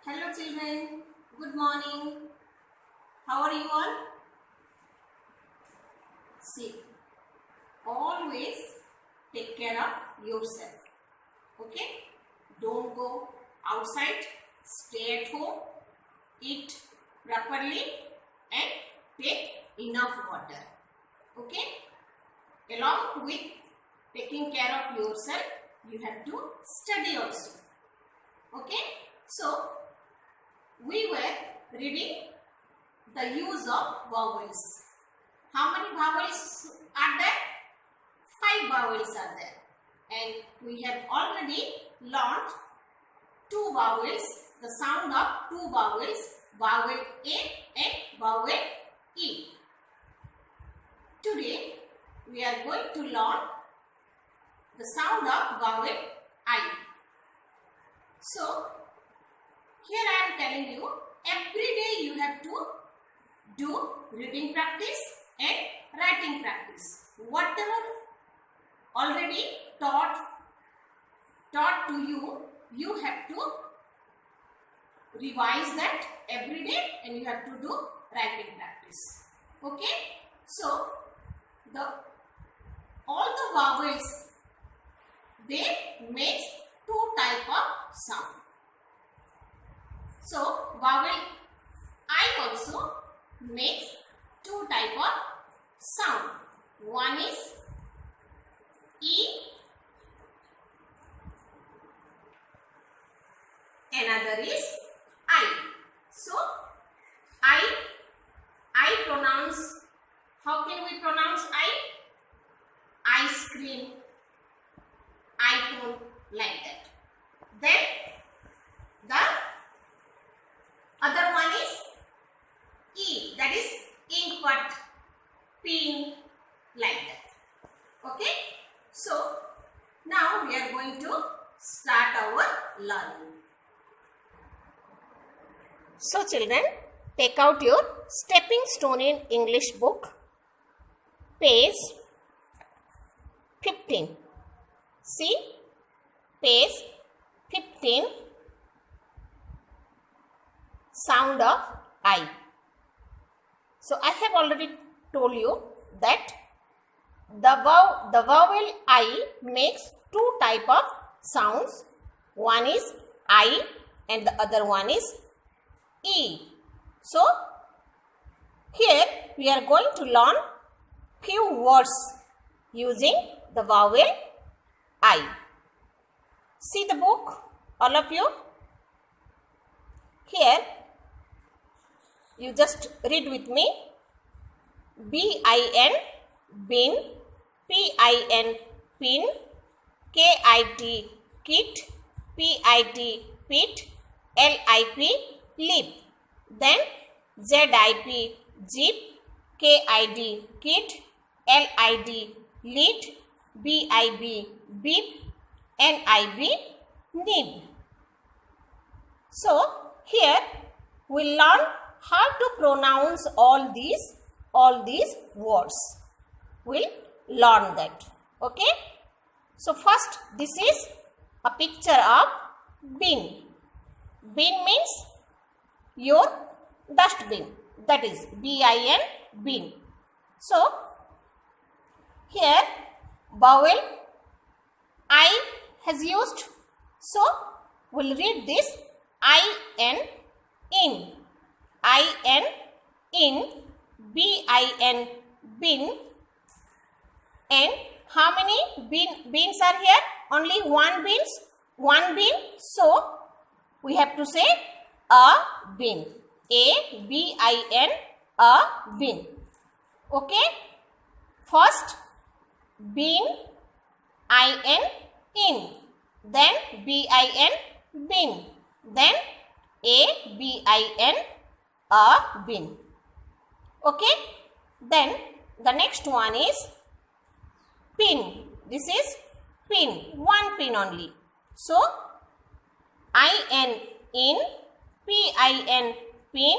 Hello children, good morning. How are you all? See, always take care of yourself. Okay? Don't go outside, stay at home, eat properly and take enough water. Okay? Along with taking care of yourself, you have to study also. Okay? So, we were reading the use of vowels. How many vowels are there? 5 vowels are there. And we have already learned 2 vowels, the sound of 2 vowels, vowel A and vowel E. Today, we are going to learn the sound of vowel I. So, here I am telling you, every day you have to do reading practice and writing practice. Whatever already taught to you, you have to revise that every day and you have to do writing practice. Okay? So, all the vowels, they make 2 type of sound. So, vowel I also makes 2 type of sound. One is E, another is I. So, I pronounce, how can we pronounce I? Ice cream, iPhone, like that. Then, the other one is E, that is ink pot, pin, like that. Okay? So, now we are going to start our learning. So, children, take out your Stepping Stone in English book, page 15. See, page 15. Sound of I. So, I have already told you that the vowel I makes 2 type of sounds. One is I and the other one is E. So, here we are going to learn few words using the vowel I. See the book, all of you. Here, you just read with me. B-I-N, bin, P-I-N, pin, K-I-T, kit, P-I-T, pit, L-I-P, lip. Then Z-I-P, zip, K-I-D, kit, L-I-D, lid, B-I-B, beep, N-I-B, nib. So, here we learn how to pronounce all these words. We'll learn that. Okay? So, first this is a picture of bin. Bin means your dustbin. That is B-I-N, bin. So, here vowel I has used. So, we'll read this I-N, in, I-N, in, B-I-N, bin. And how many bins are here? Only one bin. So, we have to say a bin. A-B-I-N, a bin. Okay? First, bin, I-N, in. Then, B-I-N, bin. Then, A-B-I-N, a bin. Okay? Then, the next one is pin. This is pin. One pin only. So, I-N, in, P-I-N, pin,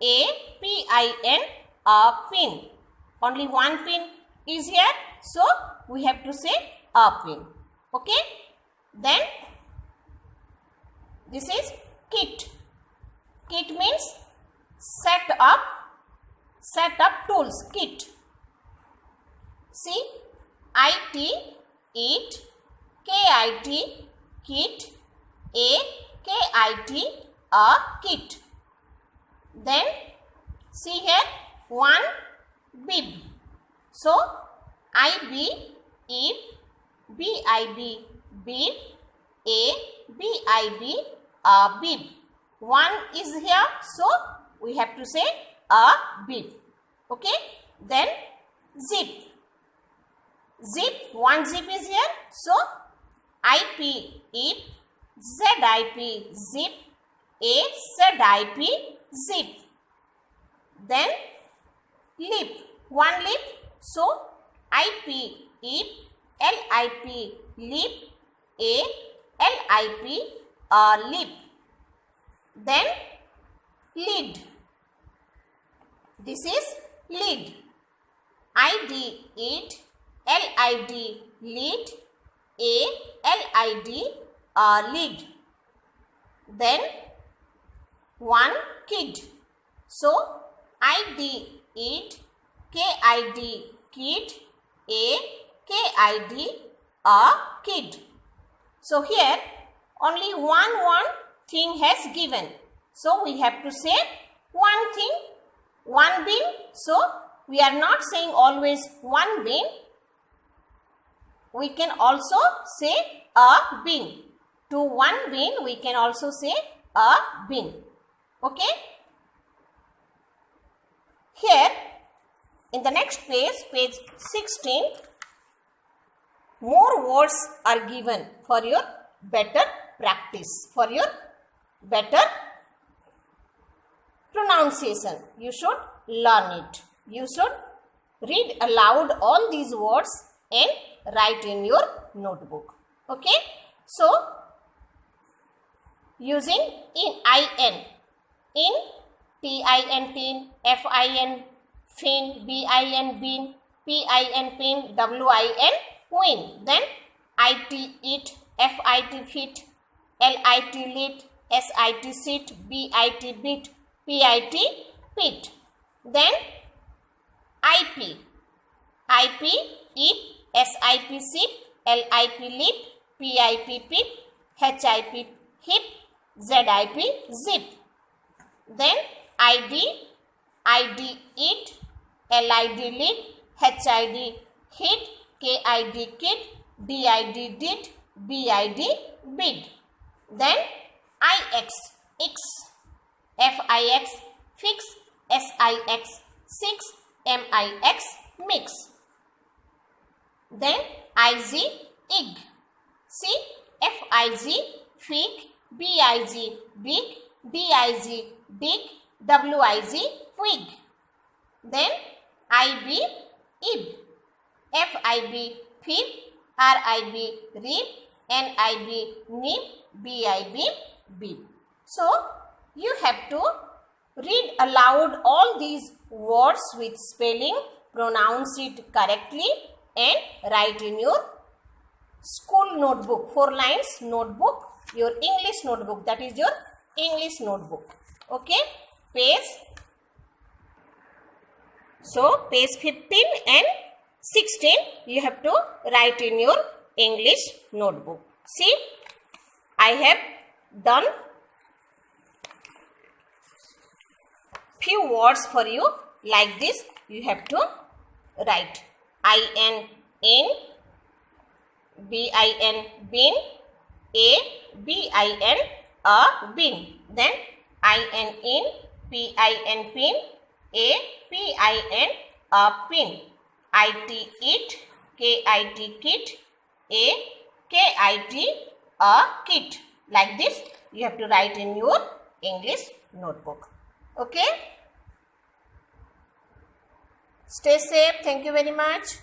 A-P-I-N, a pin. Only one pin is here. So, we have to say a pin. Okay? Then, this is kit. Kit means set up tools. Kit. See, IT, it, KIT, kit, AKIT, a kit. Then see here, one bib. So IB, ib, BIB, bib, ABIB, a bib. One is here, so we have to say a bib. Okay. Then zip. Zip, one zip is here, so IP, ip, ZIP, zip, AZIP, zip. Then lip, one lip, so IP, ip, LIP, lip, ALIP, lip. Then lid. This is lid. ID, it, LID, lid, ALID, lid. Then one kid. So ID, it, KID, kid, AKID, kid. So here only one thing has given. So we have to say one thing, one bin. So we are not saying always one bin. We can also say a bin. To one bin we can also say a bin. Okay. Here in the next page, page 16, more words are given for your better practice, for your better pronunciation. You should learn it. You should read aloud all these words and write in your notebook. Okay. So using in, tin, fin, fin, bin, bin, pin, win, win. Then it, fit, fit, lit, lit, sit, sit, bit, bit, pit, pit. Then ip, ip, sip, sip, lip, lip, pip, pip, hip, hip, zip, zip. Then id, it, lid, lid, hid, hid, kid, kid, did, did, bid, bid. Then ix, fix, fix, six, six, mix, mix. Then iz, ig. See, fiz, fig, biz, big, diz, dig, wiz, wig. Then ib, ib, fib, fib, rib, rib, nib, nib, bib, bib. So you have to read aloud all these words with spelling, pronounce it correctly and write in your school notebook, 4 lines notebook, your English notebook, that is your English notebook. Okay, so page 15 and 16 you have to write in your English notebook. See, I have done few words for you like this. You have to write in, bin, bin, a bin. Then in, pin, pin, a pin, it, kit, kit, a kit. Like this you have to write in your English notebook. Okay. Stay safe. Thank you very much.